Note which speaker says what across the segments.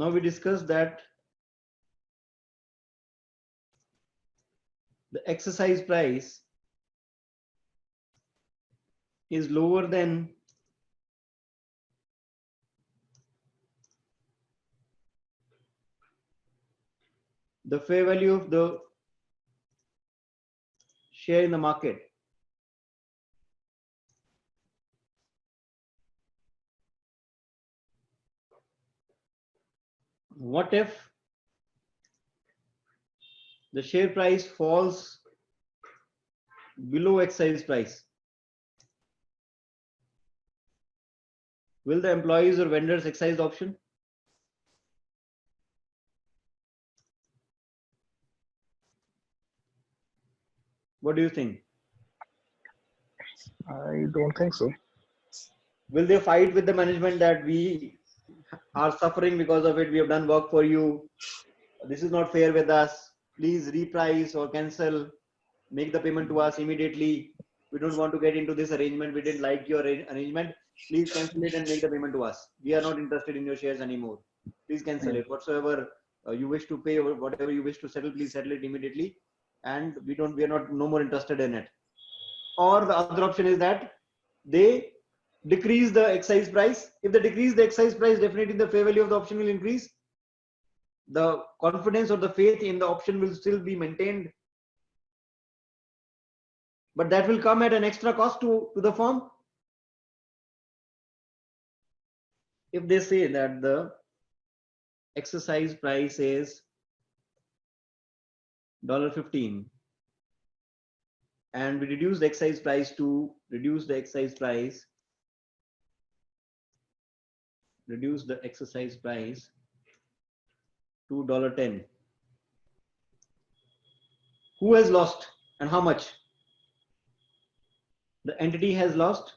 Speaker 1: Now we discussed that the exercise price is lower than the fair value of the share in the market. What if the share price falls below exercise price? Will the employees or vendors exercise the option? What do you think?
Speaker 2: I don't think so.
Speaker 1: Will they fight with the management that we are suffering because of it? We have done work for you. This is not fair with us. Please reprice or cancel. Make the payment to us immediately. We don't want to get into this arrangement. We didn't like your arrangement. Please cancel it and make the payment to us. We are not interested in your shares anymore. Please cancel it. Whatsoever you wish to pay or whatever you wish to settle, please settle it immediately. And we are not no more interested in it. Or the other option is that they decrease the exercise price. If they decrease the exercise price, definitely the fair value of the option will increase. The confidence or the faith in the option will still be maintained, but that will come at an extra cost to the firm. If they say that the exercise price is $15 and we reduce the exercise price to $10. Who has lost and how much? The entity has lost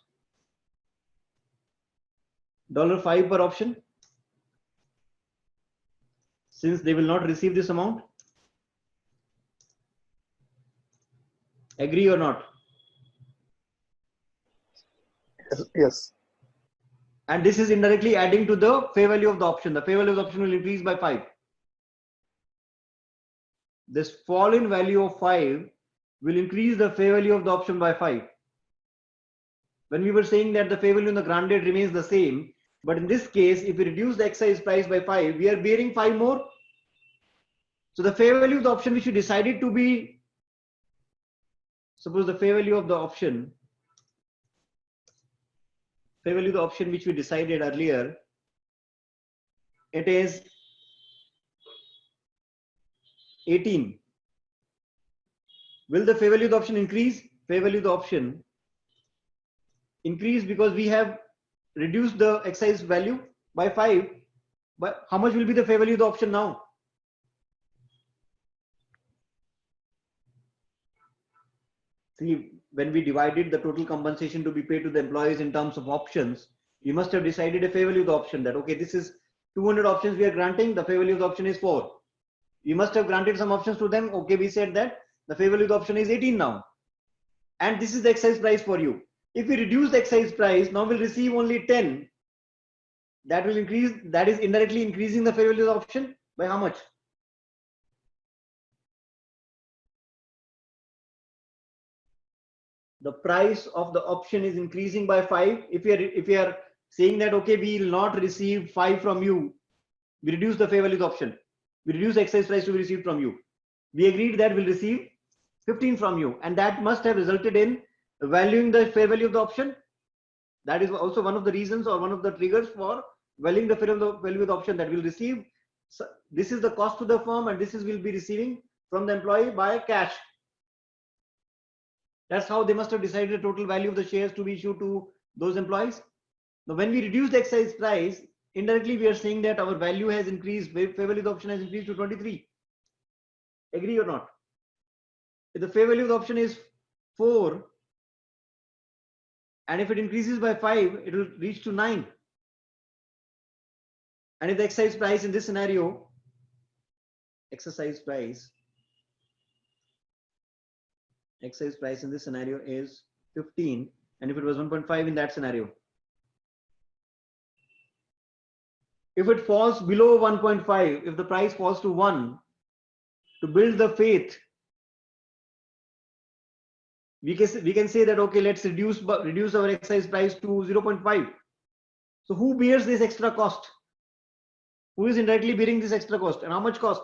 Speaker 1: $5 per option, since they will not receive this amount. Agree or not?
Speaker 2: Yes.
Speaker 1: And this is indirectly adding to the fair value of the option. The fair value of the option will increase by 5. This fall in value of 5 will increase the fair value of the option by 5. When we were saying that the fair value in the grant date remains the same, but in this case, if we reduce the exercise price by 5, we are bearing 5 more. So the fair value of the option which we decided to be, suppose the fair value of the option which we decided earlier, it is 18. Will the fair value of the option increase? Fair value of the option increase because we have reduced the exercise value by 5. But how much will be the fair value of the option now? See, when we divided the total compensation to be paid to the employees in terms of options, we must have decided a fair value of the option that, okay, this is 200 options we are granting, the fair value of the option is 4. We must have granted some options to them. Okay, we said that the fair value of the option is 18 now. And this is the exercise price for you. If we reduce the exercise price, now we'll receive only 10. That will increase, that is indirectly increasing the fair value of the option by how much? The price of the option is increasing by 5. If we are saying that, okay, we will not receive 5 from you, we reduce the fair value of the option. We reduce the exercise price to be received from you. We agreed that we'll receive 15 from you, and that must have resulted in valuing the fair value of the option. That is also one of the reasons or one of the triggers for valuing the fair value of the option that we'll receive. So this is the cost to the firm, and this is we'll be receiving from the employee by cash. That's how they must have decided the total value of the shares to be issued to those employees. Now, when we reduce the exercise price, indirectly we are saying that our value has increased, fair value of the option has increased to 23. Agree or not? If the fair value of the option is 4, and if it increases by 5, it will reach to 9. And if the exercise price in this scenario, exercise price in this scenario is 15, and if it was 1.5 in that scenario, If it falls below 1.5, if the price falls to 1, to build the faith, we can say that, okay, let's reduce our exercise price to 0.5. So who bears this extra cost? Who is indirectly bearing this extra cost, and how much cost?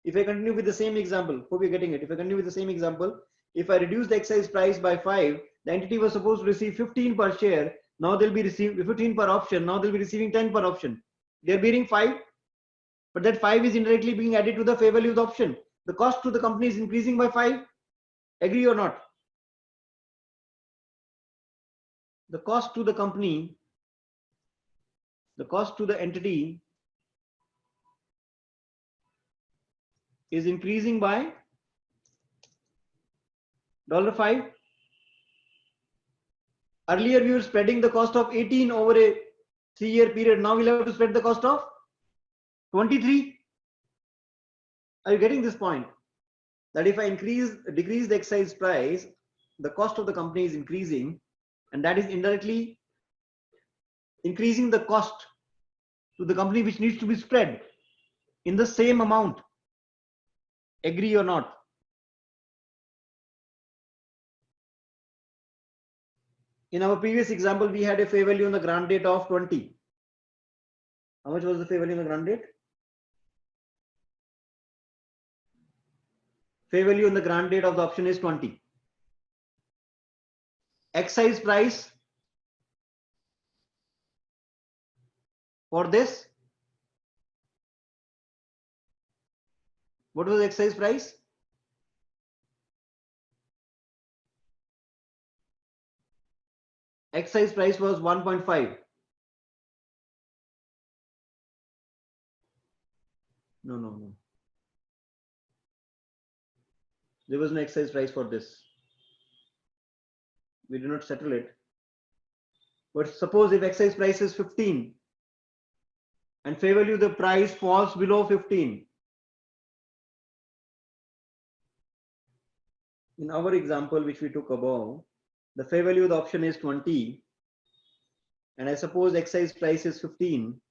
Speaker 1: If I continue with the same example, hope you're getting it. If I continue with the same example, if I reduce the exercise price by 5, the entity was supposed to receive 15 per share. Now they'll be receiving 15 per option. Now they'll be receiving 10 per option. They're bearing 5, but that 5 is indirectly being added to the fair value of the option. The cost to the company is increasing by 5. Agree or not? The cost to the company, the cost to the entity is increasing by $5. Earlier we were spreading the cost of 18 over a 3-year period. Now we'll have to spread the cost of 23. Are you getting this point? That if I decrease the exercise price, the cost of the company is increasing, and that is indirectly increasing the cost to the company, which needs to be spread in the same amount. Agree or not? In our previous example, we had a fair value on the grant date of 20. How much was the fair value on the grant date? Fair value on the grant date of the option is 20. Exercise price for this, what was the exercise price? Exercise price was 1.5. No. There was no exercise price for this. We did not settle it. But suppose if exercise price is 15 and fair value the price falls below 15. In our example, which we took above, the fair value of the option is 20, and I suppose exercise price is 15.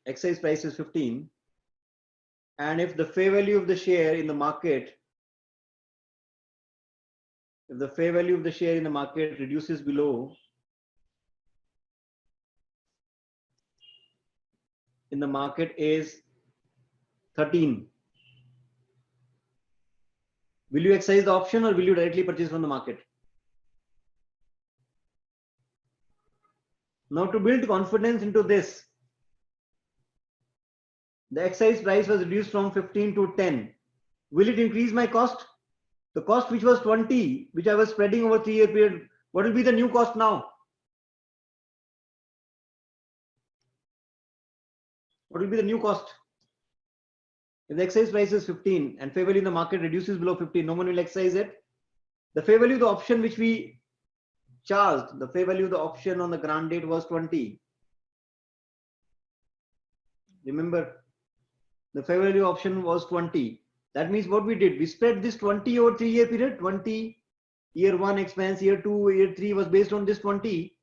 Speaker 1: Exercise price is 15, and if the fair value of the share in the market, if the fair value of the share in the market reduces below, in the market is 13, will you exercise the option or will you directly purchase from the market? Now, to build confidence into this, the exercise price was reduced from 15 to 10. Will it increase my cost? The cost which was 20, which I was spreading over 3-year period, what will be the new cost now? What will be the new cost? If the exercise price is 15 and fair value in the market reduces below 15, no one will exercise it. The fair value of the option which we charged, the fair value of the option on the grant date was 20. Remember, the fair value option was 20. That means what we did, we spread this 20 over 3-year period. 20, year 1 expense, year 2, year 3 was based on this 20.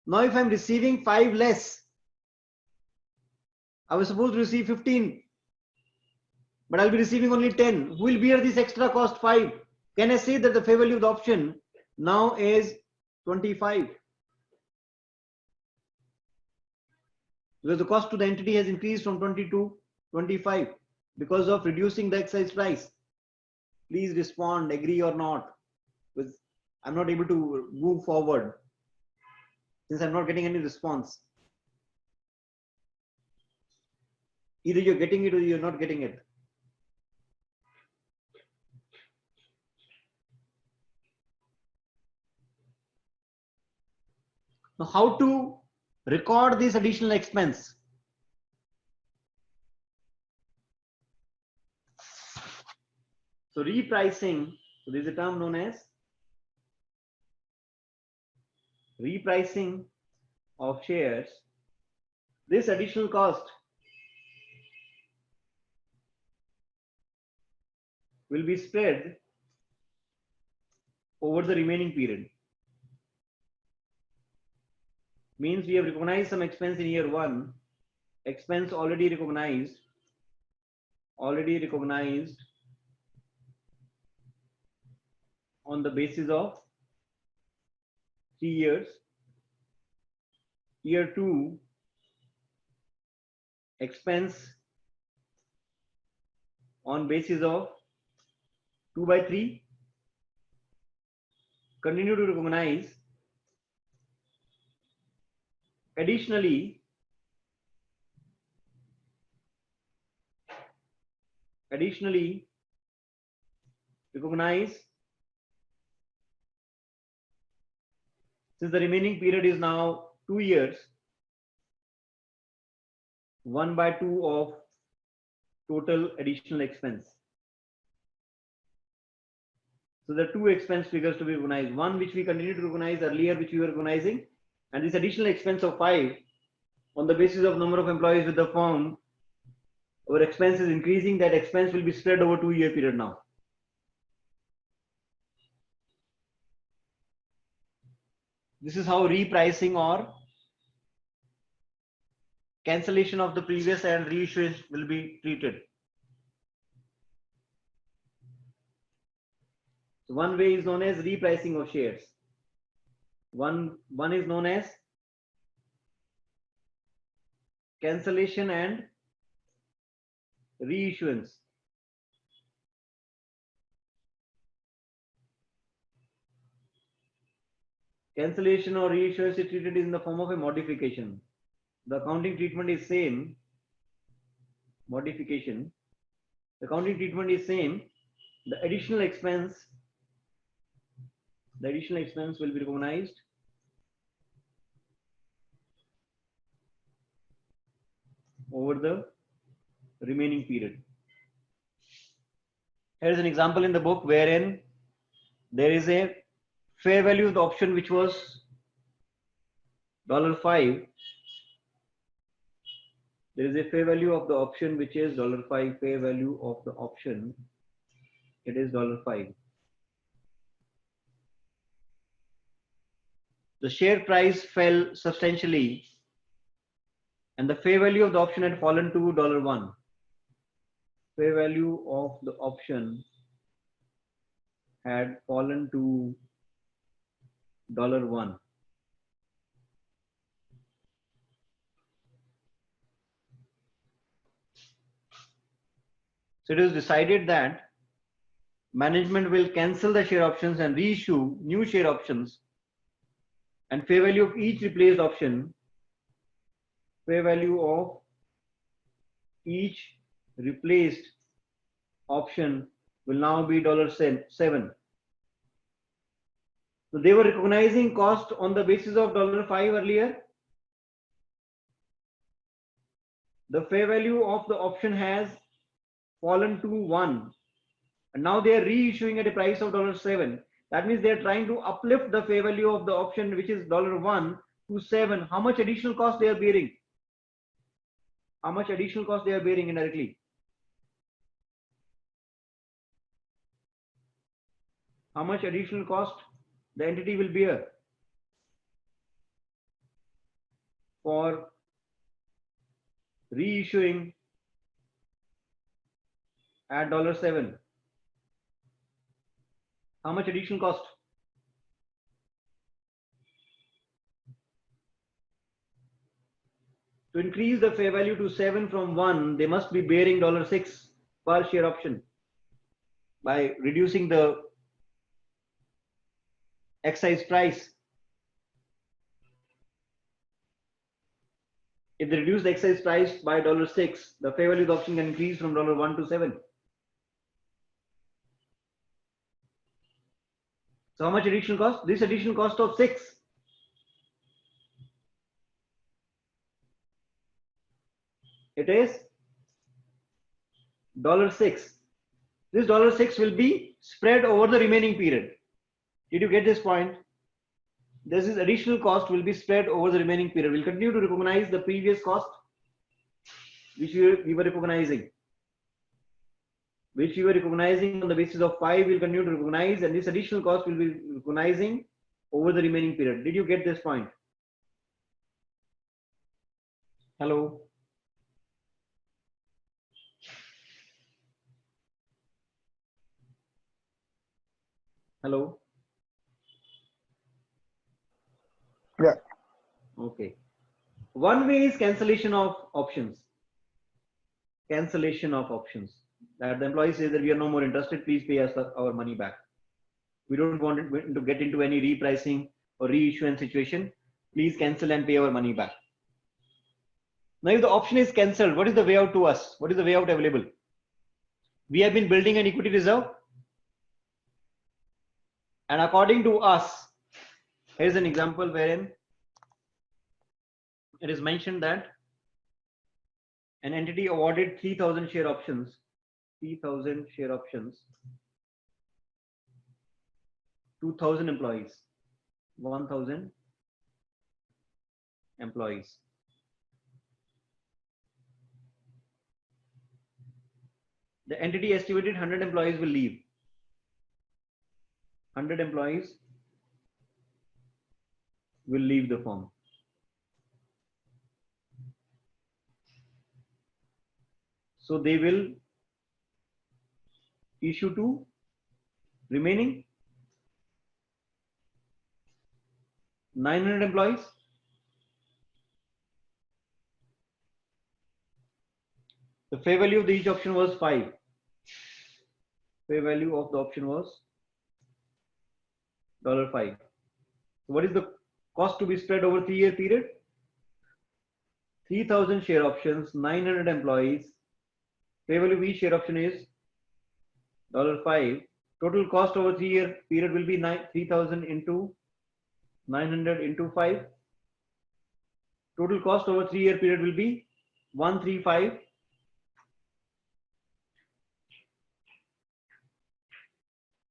Speaker 1: Now if I'm receiving 5 less, I was supposed to receive 15, but I'll be receiving only 10. Who will bear this extra cost? 5. Can I say that the fair value of the option now is 25? Because the cost to the entity has increased from 20 to 25 because of reducing the exercise price. Please respond, agree or not, because I'm not able to move forward since I'm not getting any response. Either you're getting it or you're not getting it. Now, how to record this additional expense? So repricing, so there is a term known as repricing of shares. This additional cost will be spread over the remaining period. Means we have recognized some expense in year 1, expense already recognized on the basis of 3 years. Year 2, expense on basis of 2/3, continue to recognize. Additionally, recognize, since the remaining period is now 2 years, 1/2 of total additional expense. So the 2 expense figures to be recognized, one which we continue to recognize earlier, which we were recognizing, and this additional expense of 5 on the basis of number of employees with the firm. Our expense is increasing. That expense will be spread over 2-year period now. This is how repricing or cancellation of the previous and reissue will be treated. So one way is known as repricing of shares. One is known as cancellation and reissuance. Cancellation or reissuance is treated in the form of a modification. The accounting treatment is same. Modification. The accounting treatment is same. The additional expense will be recognized over the remaining period. Here is an example in the book wherein there is a fair value of the option which was $5. There is a fair value of the option which is $5. Fair value of the option, it is $5. The share price fell substantially and the fair value of the option had fallen to $1. Fair value of the option had fallen to $1. So it is decided that management will cancel the share options and reissue new share options, and fair value of each replaced option, fair value of each replaced option will now be $7. So they were recognizing cost on the basis of $5 earlier. The fair value of the option has fallen to 1, and now they are reissuing at a price of $7. That means they are trying to uplift the fair value of the option, which is $1 to 7. How much additional cost they are bearing? How much additional cost they are bearing indirectly? How much additional cost the entity will bear for reissuing at $7? How much additional cost? To increase the fair value to 7 from 1, they must be bearing $6 per share option by reducing the excise price. If they reduce the excise price by $6, the fair value of the option can increase from $1 to 7. So how much additional cost? This additional cost of 6. It is $6. This $6 will be spread over the remaining period. Did you get this point? This is additional cost will be spread over the remaining period. We'll continue to recognize the previous cost which we were recognizing. On the basis of 5, we'll continue to recognize, and this additional cost will be recognizing over the remaining period. Did you get this point? Hello. Hello.
Speaker 2: Yeah.
Speaker 1: Okay. One way is cancellation of options. Cancellation of options. That the employee says that we are no more interested. Please pay us our money back. We don't want it to get into any repricing or reissuance situation. Please cancel and pay our money back. Now, if the option is cancelled, what is the way out to us? What is the way out available? We have been building an equity reserve. And according to us, here's an example wherein it is mentioned that an entity awarded 3,000 share options, 3,000 share options, 2,000 employees, 1,000 employees. The entity estimated 100 employees will leave. 100 employees will leave the firm. So they will issue to remaining 900 employees. The fair value of each option was 5. Fair value of the option was $5. So what is the cost to be spread over 3-year period? 3,000 share options, 900 employees. Fair value of each share option is $5. Total cost over 3-year period will be 3,000 into 900 into 5. Total cost over 3-year period will be 135.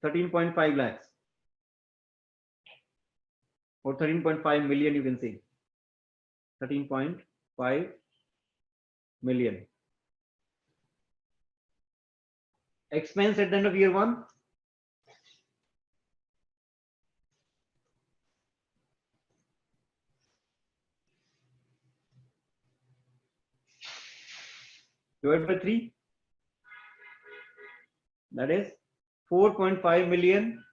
Speaker 1: 13.5 lakhs or 13.5 million, you can say 13.5 million. Expense at the end of year 1, divided by 3, that is 4.5 million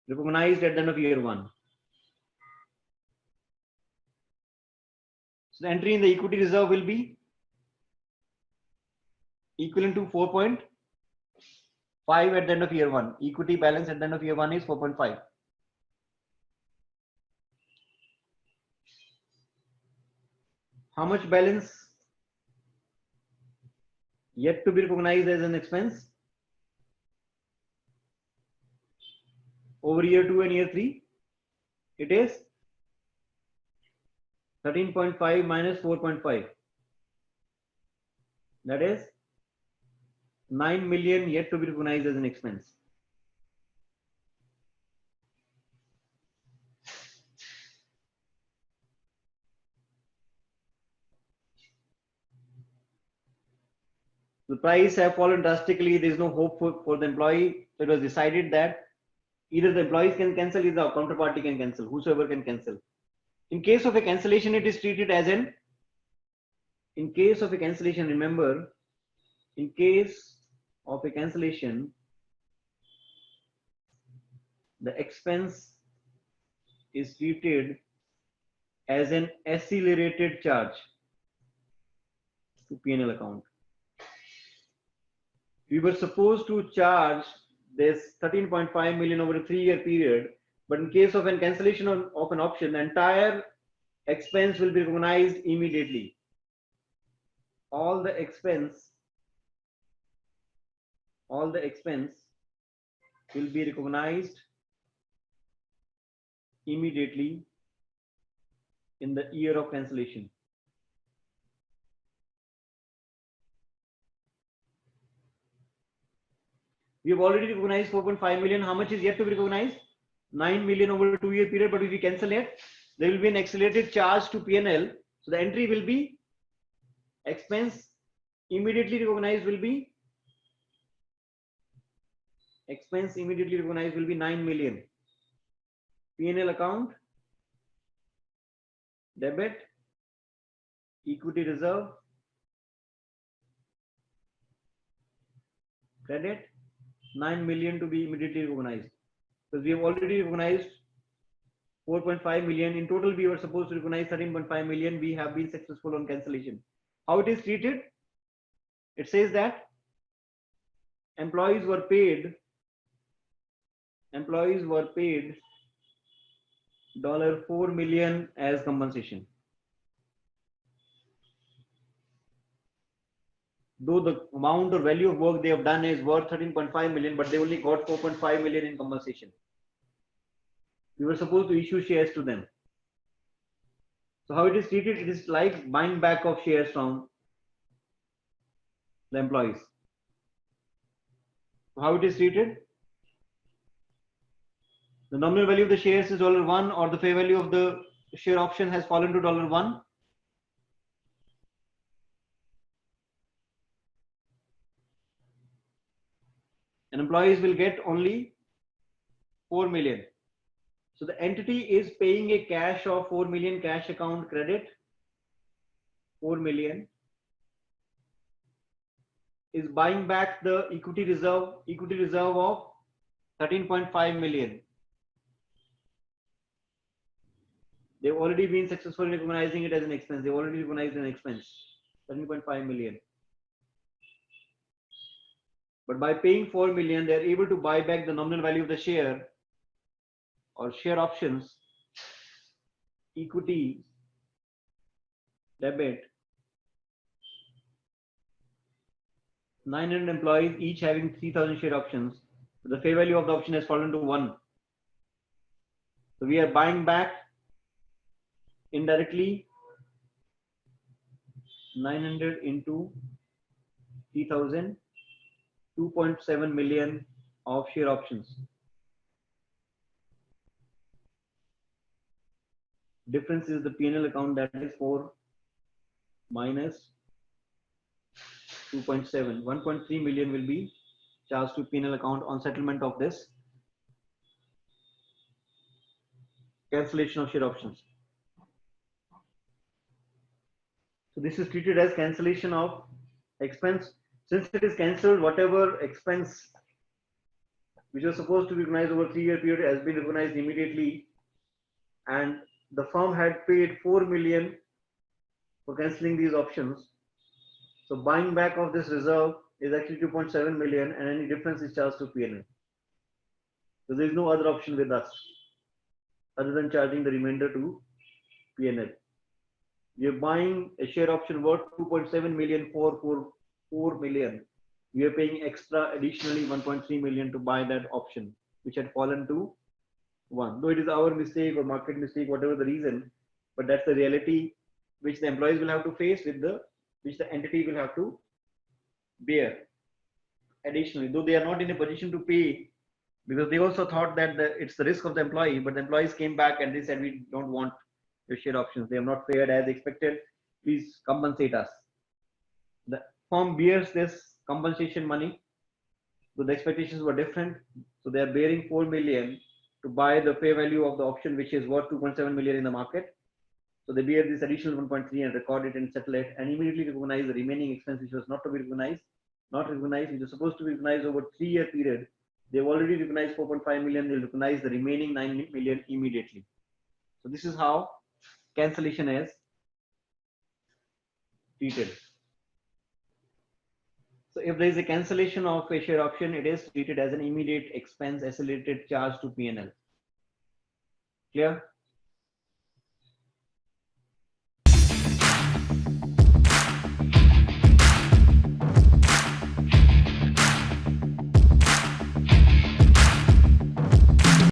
Speaker 1: recognized at the end of year 1. So the entry in the equity reserve will be equivalent to 4.5 at the end of year 1. Equity balance at the end of year 1 is 4.5. How much balance yet to be recognized as an expense over year 2 and year 3? It is 13.5 minus 4.5. That is 9 million yet to be recognized as an expense. The price have fallen drastically. There is no hope for the employee. So it was decided that either the employees can cancel, either the counterparty can cancel, whosoever can cancel. In case of a cancellation, it is treated as in case of a cancellation, remember, in case of a cancellation, the expense is treated as an accelerated charge to P&L account. We were supposed to charge this 13.5 million over a 3-year period, but in case of a cancellation of an option, the entire expense will be recognized immediately. All the expense will be recognized immediately in the year of cancellation. We have already recognized 4.5 million. How much is yet to be recognized? 9 million over a 2-year period. But if we cancel it, there will be an accelerated charge to P&L. So the entry will be expense immediately recognized will be 9 million. P&L account debit equity reserve, credit, 9 million to be immediately recognized. Because we have already recognized 4.5 million. In total, we were supposed to recognize 13.5 million. We have been successful on cancellation. How it is treated? It says that employees were paid $4 million as compensation. Though the amount or value of work they have done is worth 13.5 million, but they only got 4.5 million in compensation. We were supposed to issue shares to them. So how it is treated? It is like buying back of shares from the employees. So how it is treated? The nominal value of the shares is $1, or the fair value of the share option has fallen to $1. And employees will get only 4 million. So the entity is paying a cash of 4 million cash account credit. 4 million is buying back the equity reserve of 13.5 million. They've already been successful in recognizing it as an expense. They've already recognized an expense, 13.5 million. But by paying 4 million, they're able to buy back the nominal value of the share or share options, equity, debit, 900 employees, each having 3,000 share options. The fair value of the option has fallen to 1. So we are buying back indirectly 900 into 3,000, 2.7 million of share options. Difference is the P&L account, that is 4 minus 2.7. 1.3 million will be charged to P&L account on settlement of this cancellation of share options. So this is treated as cancellation of expense. Since it is cancelled, whatever expense which was supposed to be recognized over a 3-year period has been recognized immediately, and the firm had paid 4 million for cancelling these options. So buying back of this reserve is actually 2.7 million, and any difference is charged to P&L. So there is no other option with us other than charging the remainder to P&L. We are buying a share option worth 2.7 million for 4 million. We are paying extra additionally 1.3 million to buy that option, which had fallen to 1. Though it is our mistake or market mistake, whatever the reason, but that's the reality which the employees will have to face, which the entity will have to bear additionally. Though they are not in a position to pay, because they also thought that it's the risk of the employee, but the employees came back and they said, we don't want your share options. They have not fared as expected. Please compensate us. The firm bears this compensation money. So the expectations were different. So they are bearing 4 million to buy the fair value of the option, which is worth 2.7 million in the market. So they bear this additional 1.3 and record it and settle it, and immediately recognize the remaining expense which was not to be recognized, which is supposed to be recognized over a 3-year period. They've already recognized 4.5 million. They'll recognize the remaining 9 million immediately. So this is how cancellation is treated. So if there is a cancellation of a share option, it is treated as an immediate expense, accelerated charge to P&L. Clear?